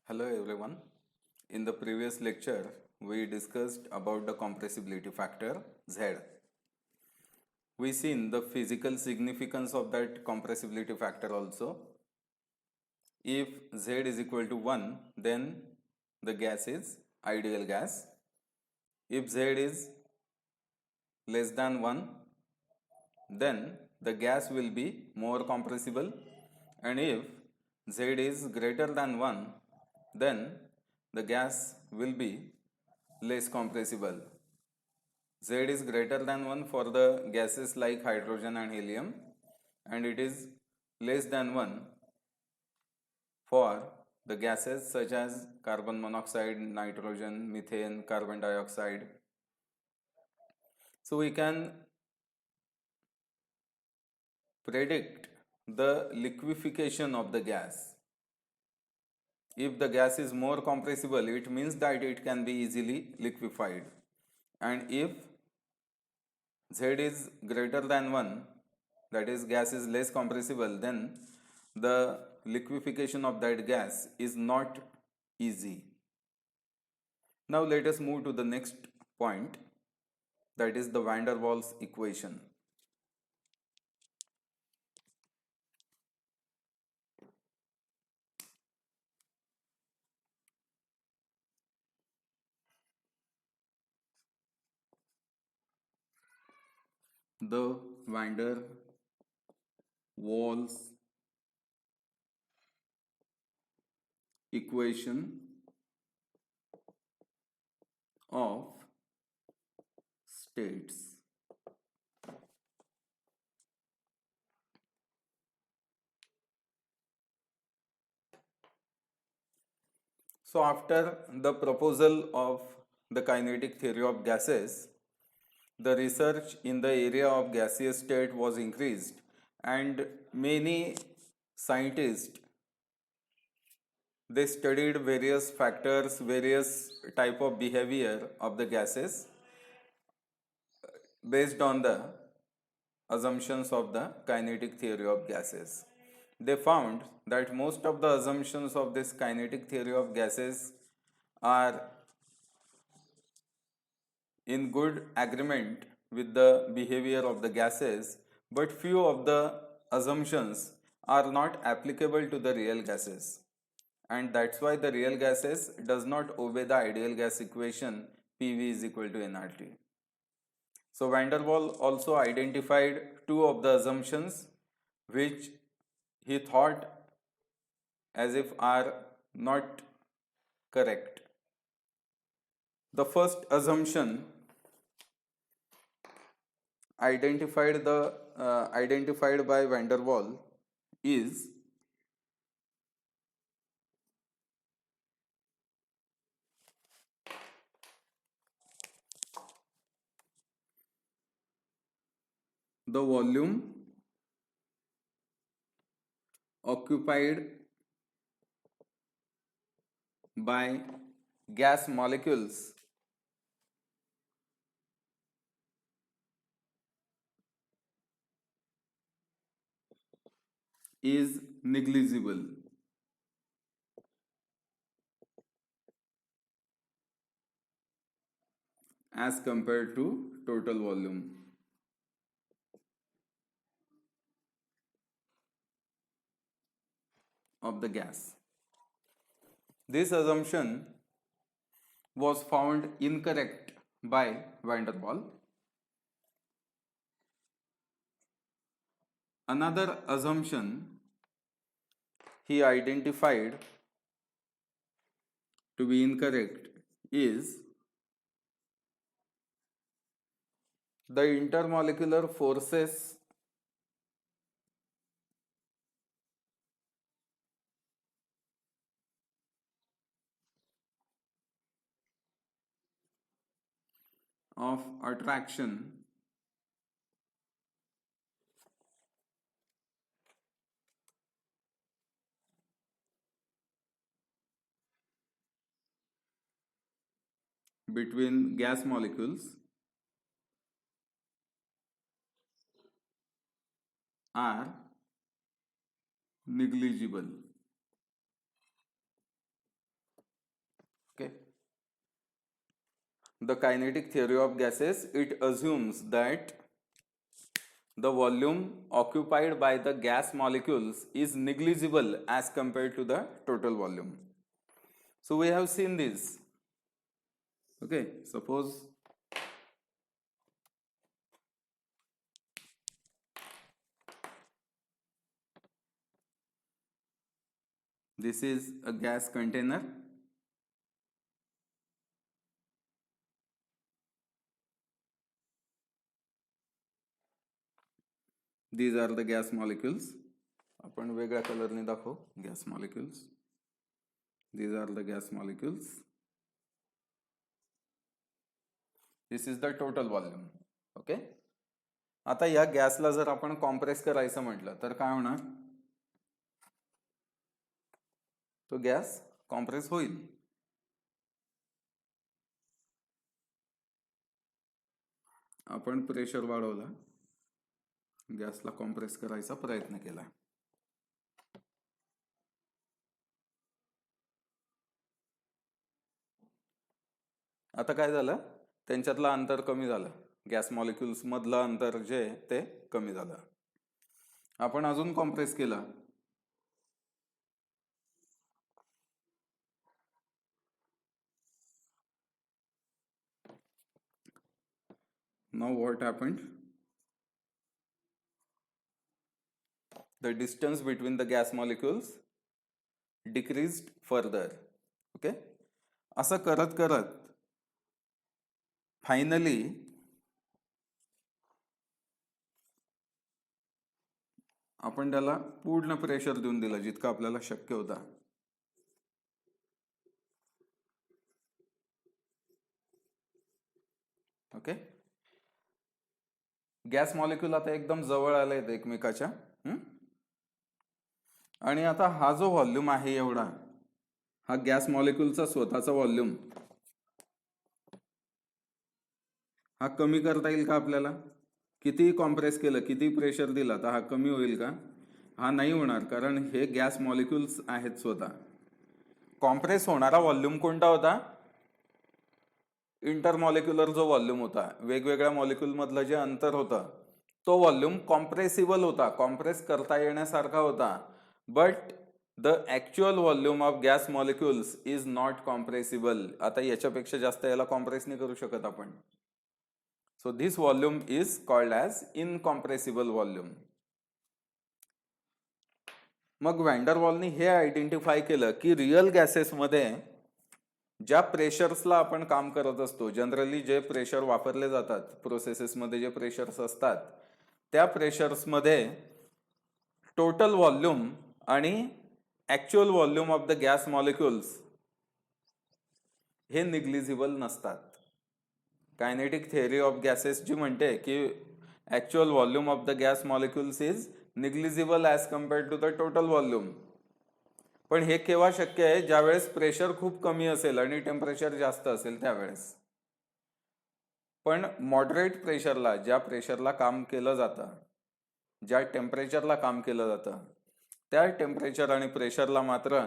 Hello everyone. In the previous lecture, we discussed about the compressibility factor Z. We seen the physical significance of that compressibility factor also. If Z is equal to 1, then the gas is ideal gas. If Z is less than 1, then the gas will be more compressible. And if Z is greater than 1, then the gas will be less compressible. Z is greater than 1 for the gases like hydrogen and helium, and it is less than 1 for the gases such as carbon monoxide, nitrogen, methane, carbon dioxide. So we can predict the liquefaction of the gas. If the gas is more compressible, it means that it can be easily liquefied. And if Z is greater than 1, that is gas is less compressible, then the liquefaction of that gas is not easy. Now let us move to the next point, that is the van der Waals equation. The van der Waals equation of states. So after the proposal of the kinetic theory of gases, the research in the area of gaseous state was increased, and many scientists, they studied various factors, various type of behavior of the gases based on the assumptions of the kinetic theory of gases. They found that most of the assumptions of this kinetic theory of gases are in good agreement with the behavior of the gases, but few of the assumptions are not applicable to the real gases. And that's why the real gases does not obey the ideal gas equation PV is equal to nRT. So Van der Waals also identified two of the assumptions which he thought as if are not correct. The first assumption identified by Van der Waals is the volume occupied by gas molecules is negligible as compared to total volume of the gas. This assumption was found incorrect by Van der Waals. Another assumption he identified to be incorrect is the intermolecular forces of attraction between gas molecules are negligible. the kinetic theory of gases, it assumes that the volume occupied by the gas molecules is negligible as compared to the total volume. So we have seen this. Okay, suppose this is a gas container. These are the gas molecules. आपण वेगळ्या कलरने दाखवू gas molecules. These are the gas molecules. This is the total volume. Okay. आता या गॅसला जर आपण compress करायचं म्हटलं तर काय होणार? तो गॅस कॉम्प्रेस होईल. आपण प्रेशर वाढवला, गॅसला कॉम्प्रेस करायचा प्रयत्न केला. आता काय झालं? त्यांच्यातलं अंतर कमी झालं. गॅस मॉलिक्युल्स मधलं अंतर जे ते कमी झालं. आपण अजून कॉम्प्रेस केलं. Now what happened? The distance between the gas molecules decreased further. Okay? असं करत करत फायनली आपण त्याला पूर्ण प्रेशर देऊन दिलं जितकं आपल्याला शक्य होता. ओके. गॅस मॉलिक्यूल आता एकदम जवळ आले आहेत एकमेकाच्या. आणि आता हा जो व्हॉल्यूम आहे एवढा, हा गॅस मॉलिक्यूलचा स्वतःचा व्हॉल्यूम हा कमी करता येईल का आपल्याला? किती कॉम्प्रेस केलं, किती प्रेशर दिला तर हा कमी होईल का? हा नाही होणार, कारण हे गॅस मॉलिक्यूल्स आहेत स्वतः. कॉम्प्रेस होणारा व्हॉल्यूम कोणता होता? इंटरमॉलिक्युलर जो व्हॉल्यूम होता, वेगवेगळ्या मॉलिक्यूल मधलं जे अंतर होतं, तो व्हॉल्यूम कॉम्प्रेसिबल होता, कॉम्प्रेस करता येण्यासारखा होता. But the actual volume of gas molecules is not compressible. आता याच्यापेक्षा जास्त याला कॉम्प्रेस नाही करू शकत आपण. So this volume is called as incompressible volume. मग वॅन वॉलनी हे आयडेंटिफाय केलं की रिअल गॅसेसमध्ये ज्या प्रेशर्सला आपण काम करत असतो, जनरली जे प्रेशर वापरले जातात प्रोसेसेसमध्ये, जे प्रेशर्स असतात, त्या प्रेशर्समध्ये टोटल व्हॉल्यूम आणि actual volume of the gas molecules हे निग्लिजिबल नसतात. कायनेटिक थिअरी ऑफ गॅसेस जी म्हणते की actual volume of the gas molecules is negligible as compared to the total volume. पण हे केव्हा शक्य आहे? ज्यावेळेस प्रेशर खूप कमी असेल आणि टेम्परेचर जास्त असेल त्यावेळेस. पण मॉडरेट प्रेशरला, ज्या प्रेशरला काम केलं जातं, ज्या टेम्परेचरला काम केलं जातं, त्या टेम्परेचर आणि प्रेशरला मात्र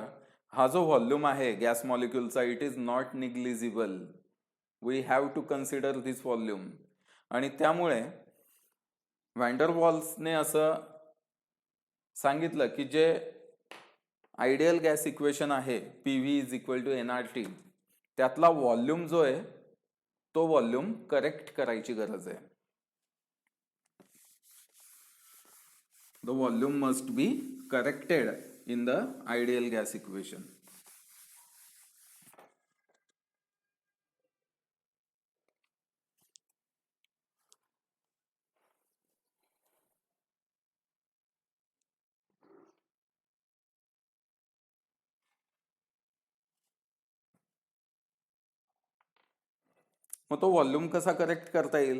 हा जो व्हॉल्यूम आहे गॅस मॉलिक्युलचा, it is not negligible. We have to consider this volume. आणि त्यामुळे वॅन डर वॉल्सने असं सांगितलं की जे आयडियल गॅस इक्वेशन आहे PV is equal to nRT, त्यातला व्हॉल्यूम जो आहे तो व्हॉल्यूम करेक्ट करायची गरज आहे. The volume must be corrected in the ideal gas equation. मग तो व्हॉल्यूम कसा करेक्ट करता येईल?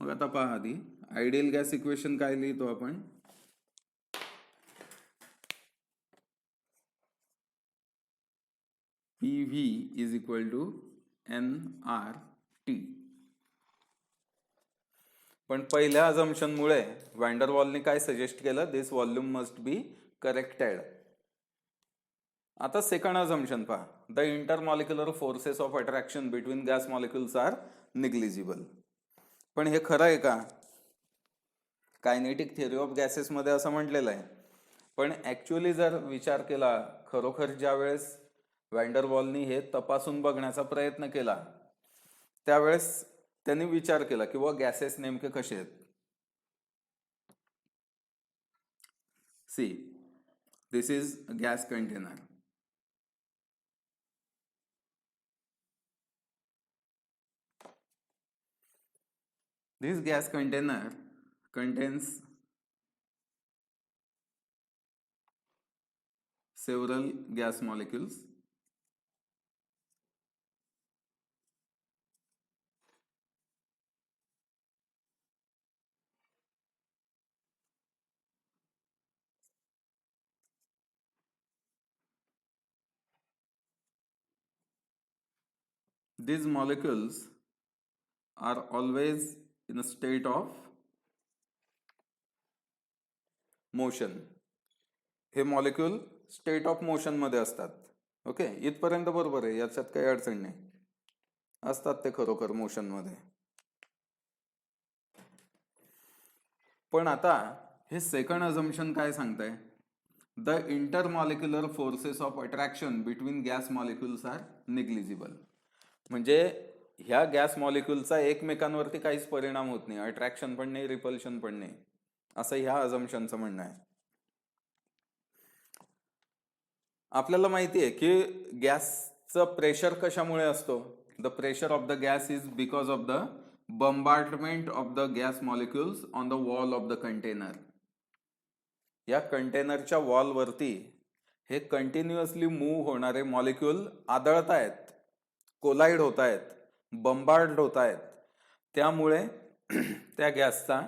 मग आता पहा, आधी आयडियल गॅस इक्वेशन काय लिहितो आपण? PV is equal to nRT. पण पहिल्या अझम्पशनमुळे व्हॅन डर वॉलने काय सजेस्ट केलं, this volume must be corrected. आता सेकंड अझम्पशन पहा, the intermolecular forces of attraction between gas molecules are negligible. पण हे खरं आहे का? कायनेटिक थिअरी ऑफ गॅसेस मध्ये असं म्हटलेलं आहे, पण ऍक्च्युअली जर विचार केला, खरोखर ज्या वेळेस व्हॅन डर वॉलनी हे तपासून बघण्याचा प्रयत्न केला, त्यावेळेस त्यांनी विचार केला की व गॅसेस नेमके कसे आहेत. See, this is gas container. This gas container contains several gas molecules. These molecules are always in a state of motion. हे मॉलिक्यूल स्टेट ऑफ मोशन मध्ये असतात. ओके, इथपर्यंत बरोबर आहे, याच्यात काही अडचण नाही. असतात ते खरोखर मोशन मध्ये. पण आता हे सेकंड अझम्पशन काय सांगताय, the intermolecular forces of attraction between gas molecules are negligible. म्हणजे ह्या गॅस मॉलिक्युलचा एकमेकांवरती काहीच परिणाम होत नाही, अट्रॅक्शन पण नाही, रिपल्शन पण नाही, असं ह्या अझम्पशनचं म्हणणं आहे. आपल्याला माहिती आहे की गॅसचं प्रेशर कशामुळे असतो. The pressure of the gas is because of the bombardment of the gas molecules on the wall of the container. या कंटेनरच्या वॉलवरती हे कंटिन्युअसली मूव्ह होणारे मॉलिक्यूल आदळत आहेत, कोलाइड होत आहेत, बंबार्ड होत आहेत. त्यामुळे त्या गॅसचा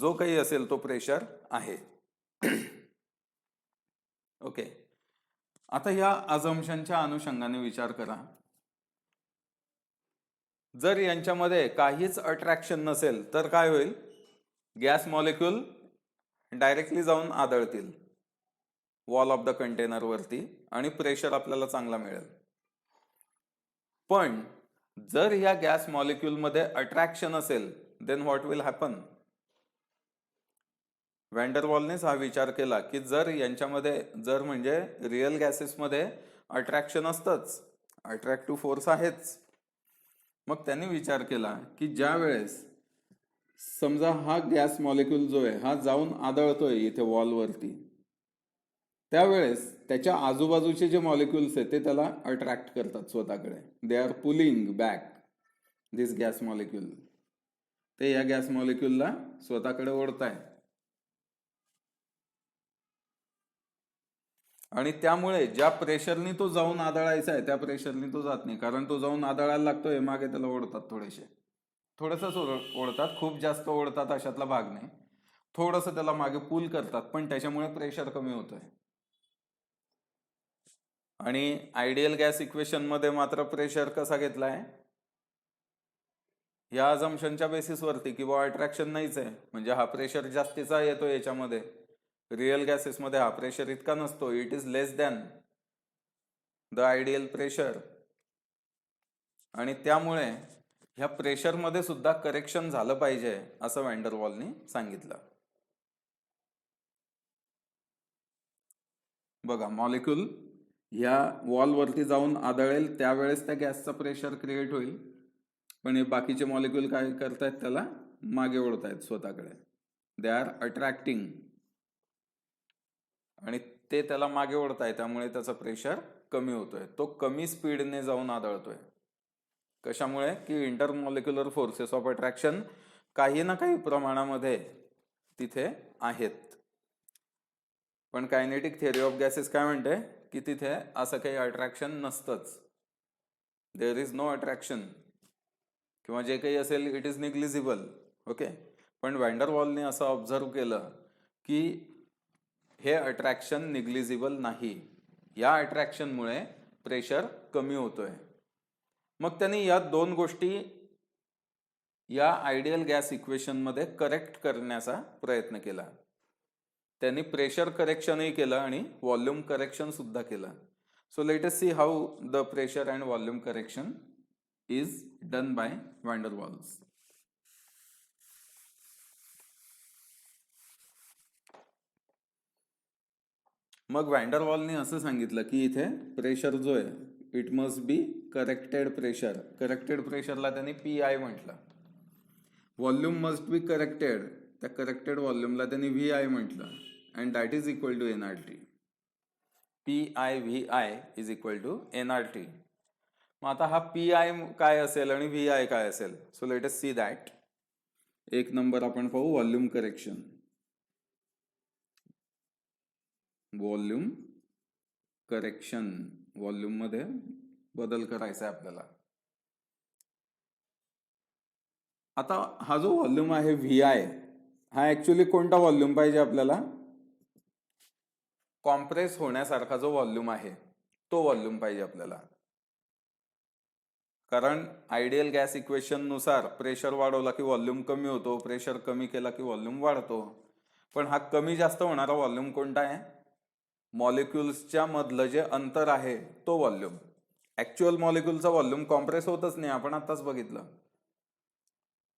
जो काही असेल तो प्रेशर आहे. ओके, आता या अझम्पशनच्या अनुषंगाने विचार करा, जर यांच्यामध्ये काहीच अट्रॅक्शन नसेल तर काय होईल, गॅस मॉलिक्यूल डायरेक्टली जाऊन आदळतील वॉल ऑफ द कंटेनर वरती आणि प्रेशर आपल्याला चांगला मिळेल. पण जर या गॅस मॉलिक्यूल मध्ये अट्रॅक्शन असेल, then what will happen. Van der वॉलनेच हा विचार केला की जर यांच्यामध्ये, जर म्हणजे रिअल गॅसेसमध्ये अट्रॅक्शन असतंच, अट्रॅक्टिव्ह फोर्स आहेच, मग त्यांनी विचार केला की ज्या वेळेस समजा हा गॅस मॉलिक्यूल जो आहे हा जाऊन आदळतोय इथे वॉलवरती, त्यावेळेस त्याच्या आजूबाजूचे जे मॉलिक्युल्स आहेत ते त्याला अट्रॅक्ट करतात स्वतःकडे. They are pulling back this gas molecule. ते या गॅस मॉलिक्यूलला स्वतःकडे ओढताय. आणि त्यामुळे ज्या प्रेशरनी तो जाऊन आदळायचा आहे त्या प्रेशरनी तो जात नाही, कारण तो जाऊन आदळायला लागतोय, मागे त्याला ओढतात, थोडंसंच ओढतात, खूप जास्त ओढतात अशातला भाग नाही, थोडंसं त्याला मागे पुल करतात, पण त्याच्यामुळे प्रेशर कमी होतोय. आणि आयडियल गॅस इक्वेशन मध्ये मात्र प्रेशर कसा घेतलाय, या अझम्पशनच्या बेसिसवरती की बा अट्रॅक्शन नाहीच आहे, म्हणजे हा प्रेशर जास्तीचा येतो याच्यामध्ये. रिअल गॅसेस मध्ये हा प्रेशर इतका नसतो, it is less than the ideal pressure. आणि त्यामुळे ह्या प्रेशर मध्ये सुद्धा करेक्शन झालं पाहिजे असं व्हॅन डर वॉलनी सांगितलं. बघा, मॉलिक्यूल ह्या वॉलवरती जाऊन आदळेल त्यावेळेस त्या गॅसचा प्रेशर क्रिएट होईल, पण हे बाकीचे मॉलिक्यूल काय करतायत, त्याला मागे ओढतायत स्वतःकडे. दे आर अट्रॅक्टिंग आणि ते त्याला मागे ओढताय, त्यामुळे त्याचा प्रेशर कमी होतोय, तो कमी स्पीडने जाऊन आदळतोय. कशामुळे की इंटरमॉलिक्युलर फोर्सेस ऑफ अट्रॅक्शन काही ना काही प्रमाणामध्ये तिथे आहेत. पण कायनेटिक थिअरी ऑफ गॅसेस काय म्हणते की तिथे असं काही अट्रॅक्शन नसतंच. देअर इज नो अट्रॅक्शन, किंवा जे काही असेल इट इज निग्लिजिबल. ओके, पण व्हॅन डर वॉलने असं ऑब्झर्व केलं की हे अट्रॅक्शन निग्लिजिबल नाही, या अट्रॅक्शनमुळे प्रेशर कमी होतोय. मग त्यांनी या दोन गोष्टी या आयडियल गॅस इक्वेशनमध्ये करेक्ट करण्याचा प्रयत्न केला. त्यांनी प्रेशर करेक्शनही केलं आणि व्हॉल्यूम करेक्शन सुद्धा केलं. So let us see how the pressure and volume correction is done by van der Waals. मग वॅन डर वॉलने असं सांगितलं की इथे प्रेशर जो आहे it must be corrected pressure. Corrected प्रेशरला त्यांनी PI म्हटलं. व्हॉल्यूम मस्ट बी करेक्टेड, त्या करेक्टेड व्हॉल्यूमला त्यांनी VI म्हटलं. And that is equal to NRT. PI/VI is equal to NRT. मग आता हा PI काय असेल आणि VI काय असेल? So let us see that. एक नंबर आपण पाहू volume correction. Volume correction, volume मध्ये बदल करायचा आहे आपल्याला. आता हा जो व्हॉल्यूम आहे VI, हा ऍक्च्युली कोणता व्हॉल्यूम पाहिजे आपल्याला? कॉम्प्रेस होण्यासारखा जो व्हॉल्यूम आहे तो व्हॉल्यूम पाहिजे आपल्याला. कारण आयडियल गॅस इक्वेशन नुसार प्रेशर वाढवला की व्हॉल्यूम कमी होतो, प्रेशर कमी केला की व्हॉल्यूम वाढतो. पण हा कमी जास्त होणारा व्हॉल्यूम कोणता आहे? मॉलिक्युल्सच्या मधलं जे अंतर आहे तो व्हॉल्यूम. ऍक्च्युअल मॉलिक्युलचा व्हॉल्यूम कॉम्प्रेस होतच नाही, आपण आताच बघितलं.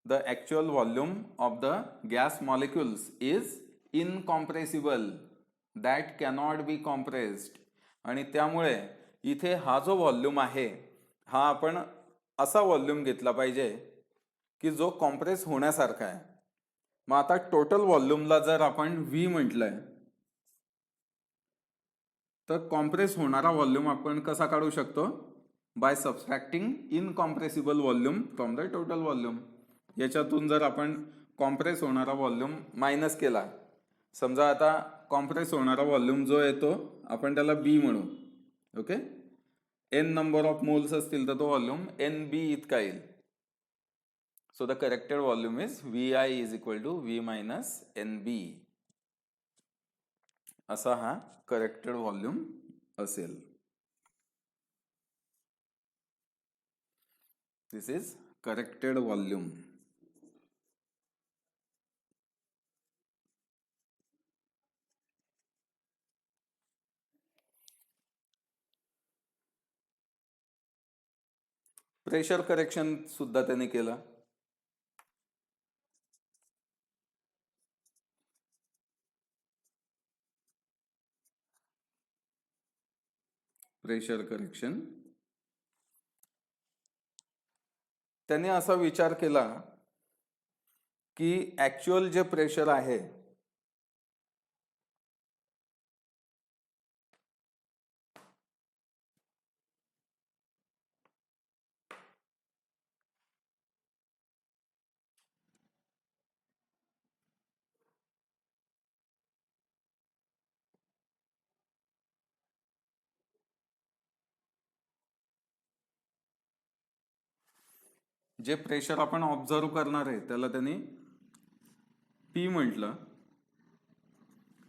The actual volume of the gas molecules is incompressible, that cannot be compressed. आणि त्यामुळे इथे हा जो व्हॉल्यूम आहे हा आपण असा व्हॉल्यूम घेतला पाहिजे की जो कॉम्प्रेस होण्यासारखा आहे. मग आता टोटल व्हॉल्यूमला जर आपण V म्हटलंय तर कॉम्प्रेस होणारा व्हॉल्यूम आपण कसा काढू शकतो? By subtracting incompressible volume from the total volume. याच्यातून जर आपण कॉम्प्रेस होणारा व्हॉल्यूम मायनस केला, समजा आता कॉम्प्रेस होणारा व्हॉल्यूम जो येतो आपण त्याला B म्हणू. Okay, N number of moles असतील तर तो व्हॉल्यूम NB इतका येईल. So the corrected volume is VI is equal to V minus NB. असा हा करेक्टेड व्हॉल्यूम असेल. This is corrected volume. Pressure correction सुद्धा त्याने केलं. प्रेशर करेक्शन त्याने असा विचार केला की ऍक्च्युअल जे प्रेशर आहे जे प्रेशर आपण ऑब्झर्व करणार आहे त्याला त्यांनी P म्हटलं.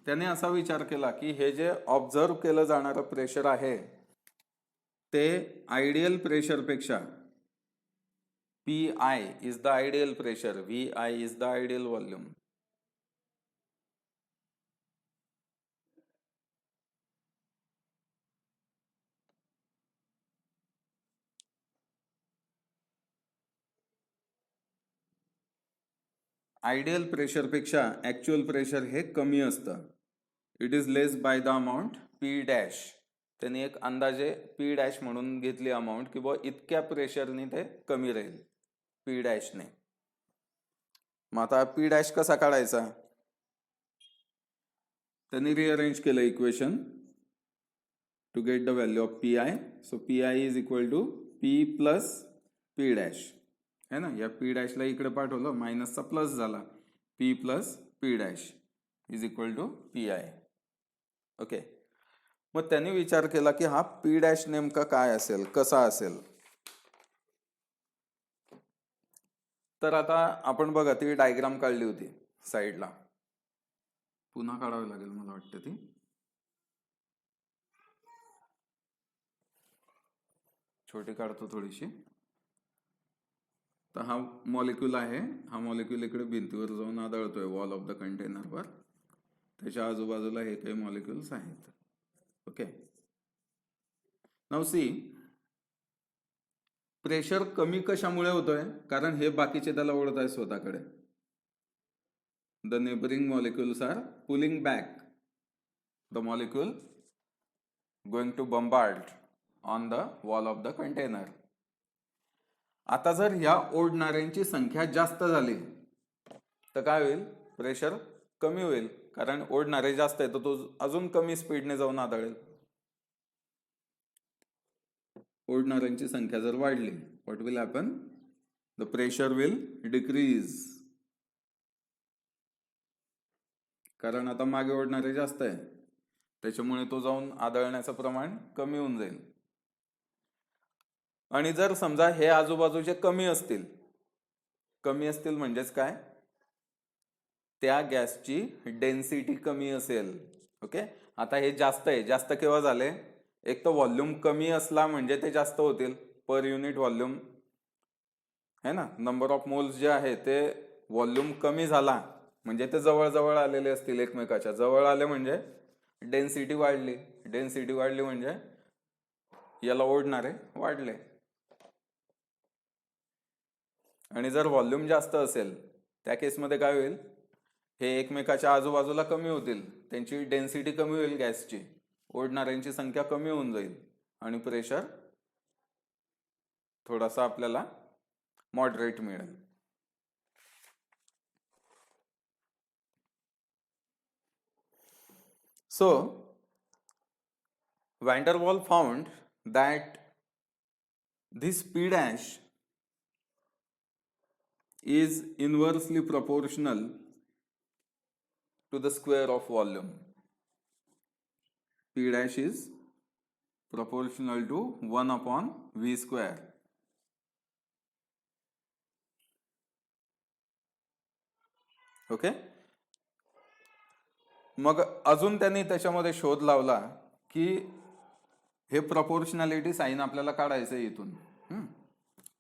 त्याने असा विचार केला की हे जे ऑब्झर्व केलं जाणारं प्रेशर आहे ते आयडियल प्रेशरपेक्षा PI is the ideal pressure, VI is the ideal volume. Ideal प्रेशरपेक्षा ऍक्च्युअल प्रेशर हे कमी असतं. It is less by the amount P'. त्यांनी एक अंदाजे P' म्हणून घेतली अमाऊंट की बुवा इतक्या प्रेशरने ते कमी राहील P'ने. मग आता P' कसा काढायचा? त्यांनी रिअरेंज केलं equation to get the value of PI. So PI is equal to P plus P' है ना. या P' ला इकडे पाठवलं, मायनसचा प्लस झाला, P plus P' is equal to PI. Okay, मग त्यांनी विचार केला की हा P' नेमका काय असेल, कसा असेल. तर आता आपण बघा ती डायग्राम काढली होती साईडला, पुन्हा काढावी लागेल मला वाटतं. ती छोटी काढतो थोडीशी. तर हा मॉलिक्यूल आहे, हा मॉलिक्यूल इकडे भिंतीवर जाऊन आदळतोय वॉल ऑफ द कंटेनरवर, त्याच्या आजूबाजूला हे काही मॉलिक्युल्स आहेत. ओके, नाउ सी प्रेशर कमी कशामुळे होतोय, कारण हे बाकीचे त्याला ओढत आहे स्वतःकडे. The neighbouring molecules are pulling back the molecule going to bombard on the wall of the container. आता जर ह्या ओढणाऱ्यांची संख्या जास्त झाली तर काय होईल, प्रेशर कमी होईल, कारण ओढणारे जास्त आहे तर तो अजून कमी स्पीडने जाऊन आदळेल. ओढणाऱ्यांची संख्या जर वाढली, what will happen, the pressure will decrease, कारण आता मागे ओढणारे जास्त आहे त्याच्यामुळे तो जाऊन आदळण्याचं प्रमाण कमी होऊन जाईल. आणि जर समजा हे आजूबाजूचे कमी असतील म्हणजेच काय, त्या गॅसची डेन्सिटी कमी असेल. ओके, आता हे जास्त आहे, जास्त केव्हा झाले, एक तर व्हॉल्यूम कमी असला म्हणजे ते जास्त होतील पर युनिट व्हॉल्यूम है ना. नंबर ऑफ मोल्स जे आहे ते व्हॉल्यूम कमी झाला म्हणजे ते जवळ जवळ आलेले असतील, एकमेकाच्या जवळ आले म्हणजे डेन्सिटी वाढली, डेन्सिटी वाढली म्हणजे याला ओढणारे वाढले. आणि जर व्हॉल्यूम जास्त असेल त्या केसमध्ये काय होईल, हे एकमेकाच्या आजूबाजूला कमी होतील, त्यांची डेन्सिटी कमी होईल गॅसची, ओढणाऱ्यांची संख्या कमी होऊन जाईल आणि प्रेशर थोडासा आपल्याला मॉडरेट मिळेल. So van der Waal found that this P dash is inversely proportional to the square of volume. P dash is proportional to 1 upon V square. Okay, मग अजून त्यांनी त्याच्यामध्ये शोध लावला की हे प्रपोर्शनॅलिटी साइन आपल्याला काढायचं आहे इथून.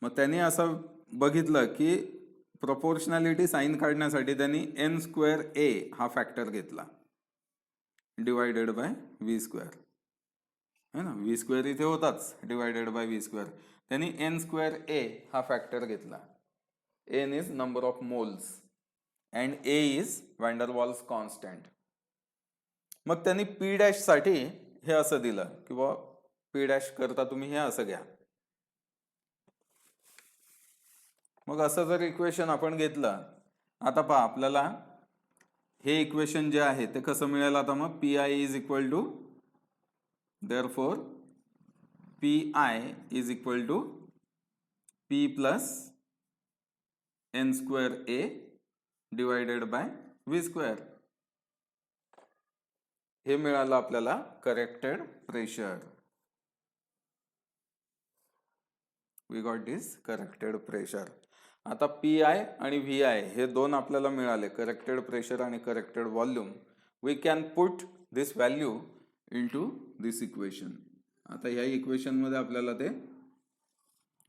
मग त्यांनी असं बघितलं की प्रपोर्शनॅलिटी साइन काढण्यासाठी त्यांनी n स्क्वेअर a हा फॅक्टर घेतला डिवायडेड बाय v स्क्वेअर है ना. v स्क्वेअर इथे होताच, डिवायडेड बाय v स्क्वेअर. त्यांनी n स्क्वेअर a हा फॅक्टर घेतला. n is number of moles and a is van der Waals constant. मग त्यांनी p डॅश साठी हे असं दिलं की बा p डॅश करता तुम्ही हे असं घ्या. मग असं जर इक्वेशन आपण घेतलं, आता पहा आपल्याला हे इक्वेशन जे आहे ते कसं मिळेल, आता मग P I is equal to, therefore P I is equal to P plus N square A divided by V square. हे मिळालं आपल्याला corrected pressure. We got this corrected pressure. आता पी आय आणि व्ही आय हे दोन आपल्याला मिळाले, corrected pressure आणि corrected volume. We can put this value into this equation. आता ह्या इक्वेशन मध्ये आपल्याला ते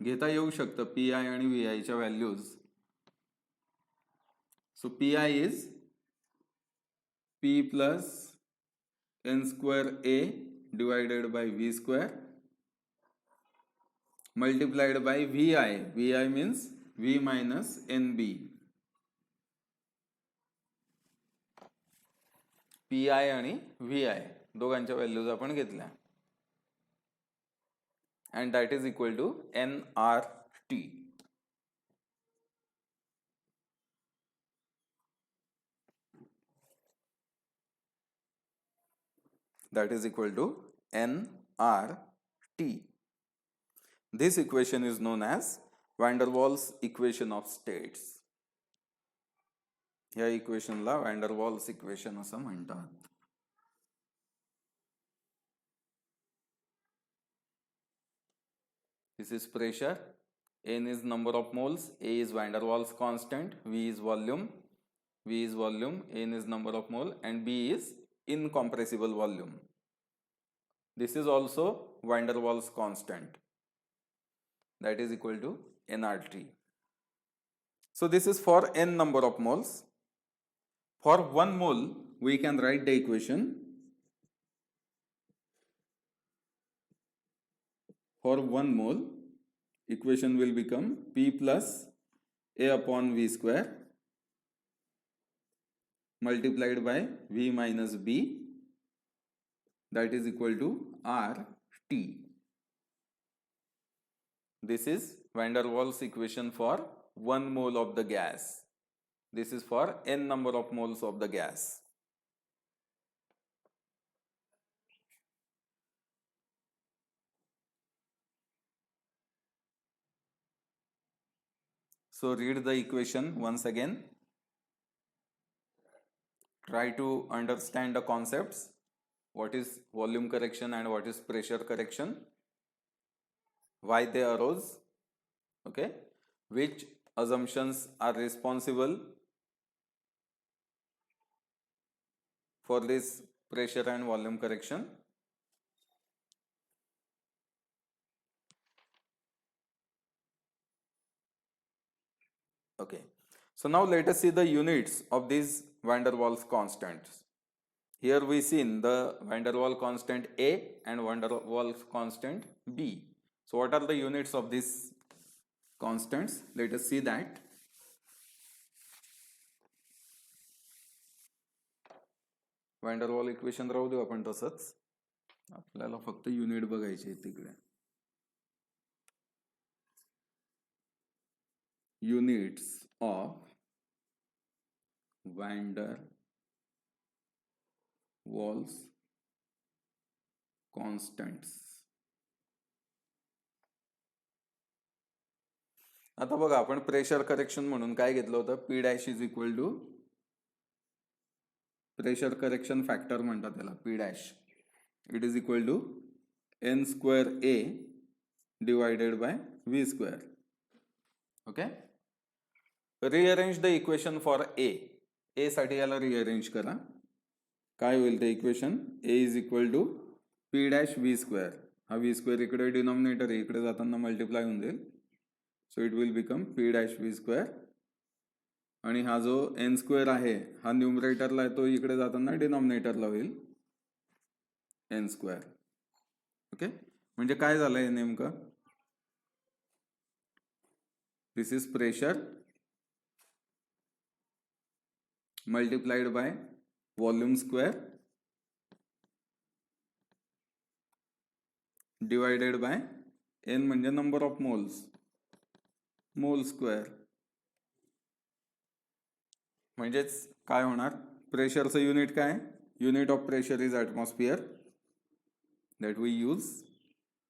घेता येऊ शकतं, पी आय आणि व्ही आय च्या values. So P I is P plus n square a divided by v square multiplied by vi. Vi means v minus nb. pi आणि vi दोघांच्या व्हॅल्यूज आपण घेतल्या and that is equal to nRT. That is equal to nRT. This equation is known as van der Waals equation of states. ह्या इक्वेशनला van der Waals equation असं म्हणतात. This is pressure, n is number of moles, a is van der Waals constant, v is volume, n is number of mole, and b is incompressible volume. This is also van der Waals constant. That is equal to nRT. So this is for n number of moles. For 1 mole, we can write the equation. For 1 mole, equation will become P plus A upon V square multiplied by V minus B, that is equal to RT. This is van der Waals equation for 1 mole of the gas. This is for n number of moles of the gas. So read the equation once again. Try to understand the concepts. What is volume correction and what is pressure correction? Why they arose? Okay. Which assumptions are responsible for this pressure and volume correction? Okay. So now let us see the units of these van der Waals constants. Here we see the van der Waals constant A and van der Waals constant B. So what are the units of these constants? Let us see that. van der Waals equation राहू देऊ आपण तसंच. आपल्याला फक्त unit बघायचे आहेत तिकडे. Units of van der Waals constants. आता बघा आपण प्रेशर करेक्शन म्हणून काय घेतलं होतं? P dash is equal to pressure correction factor म्हणतात त्याला, P dash. It is equal to n square A divided by V square. Okay. Rearrange the equation for A साठी याला रिअरेंज करा. काय होईल ते equation? A is equal to P dash V square. हा V square इकडे denominator आहे, इकडे जाताना मल्टिप्लाय होऊन जाईल. So it will become P dash V square. आणि हा जो एन स्क्वेअर आहे हा न्यूमरेटरला आहे, तो इकडे जाताना डिनॉमिनेटरला होईल एन स्क्वेअर. ओके. म्हणजे काय झालंय नेमकं? This is pressure multiplied by volume square divided by n म्हणजे number of moles, mole square. म्हणजेच काय होणार? प्रेशरचं युनिट काय? Unit of pressure is atmosphere that we use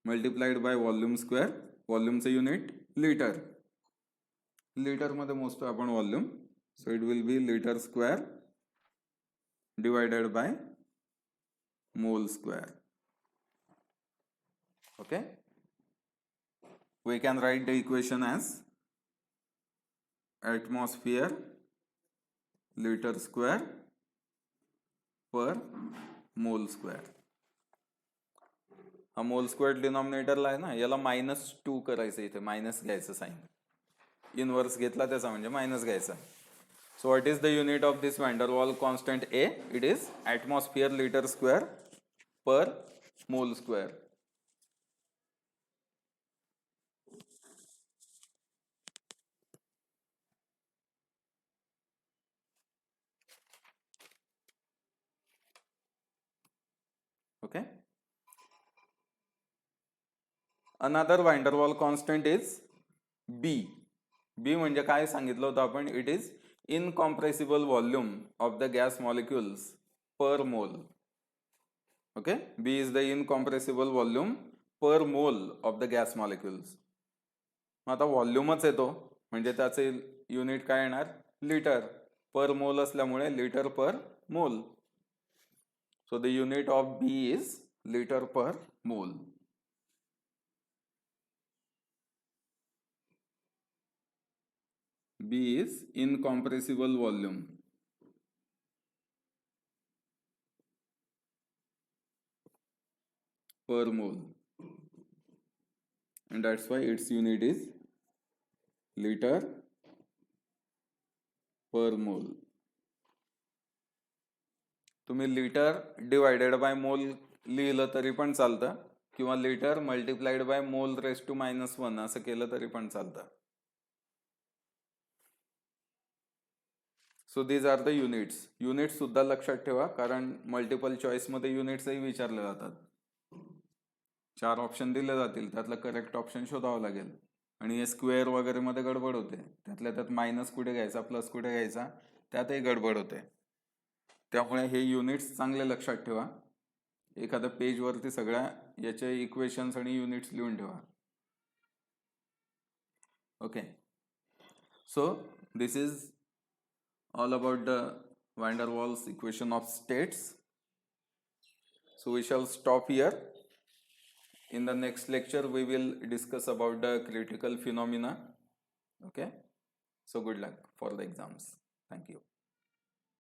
multiplied by volume square. व्हॉल्यूमचं युनिट लिटर. लिटरमध्ये मोजतो आपण volume. So it will be liter square divided by mole square. Okay. We can write the equation as atmosphere liter square per mole square. हा मोल square डिनॉमिनेटरला आहे ना, याला -2 करायचं, इथे मायनस घ्यायचं साइन. इनवर्स घेतला त्याचा म्हणजे मायनस घ्यायचा. So what is the unit of this van der Waals constant A? It is atmosphere liter square per mole square. Okay. Another van der Waals constant is B. B म्हणजे काय सांगितलं होतं आपण? It is incompressible volume of the gas molecules per mole. Okay. B is the incompressible volume per mole of the gas molecules. आता व्हॉल्यूमच येतो म्हणजे त्याचे unit काय येणार? लिटर. पर मोल असल्यामुळे लिटर पर मोल. So the unit of B is litre per मोल. B is incompressible volume per mole, and that's why its unit is liter पर मोल. तुम्ही लिटर डिवायडेड बाय मोल लिहिलं तरी पण चालतं, किंवा litre multiplied by mole raise to -1 असं केलं तरी पण चालतं. So these are the units. Units सुद्धा लक्षात ठेवा, कारण मल्टिपल चॉईस मध्ये युनिट्सही विचारले जातात. 4 ऑप्शन दिले जातील, त्यातलं करेक्ट ऑप्शन शोधावं लागेल. आणि हे स्क्वेअर वगैरे मध्ये गडबड होते, त्यातल्या त्यात मायनस कुठे घ्यायचा प्लस कुठे घ्यायचा त्यातही गडबड होते. त्यामुळे हे युनिट्स चांगले लक्षात ठेवा. एखाद्या पेजवरती सगळ्या याचे इक्वेशन्स आणि युनिट्स लिहून ठेवा. Okay, so this is all about the van der Waals equation of states. So we shall stop here. In the next lecture we will discuss about the critical phenomena. Okay, so good luck for the exams. Thank you.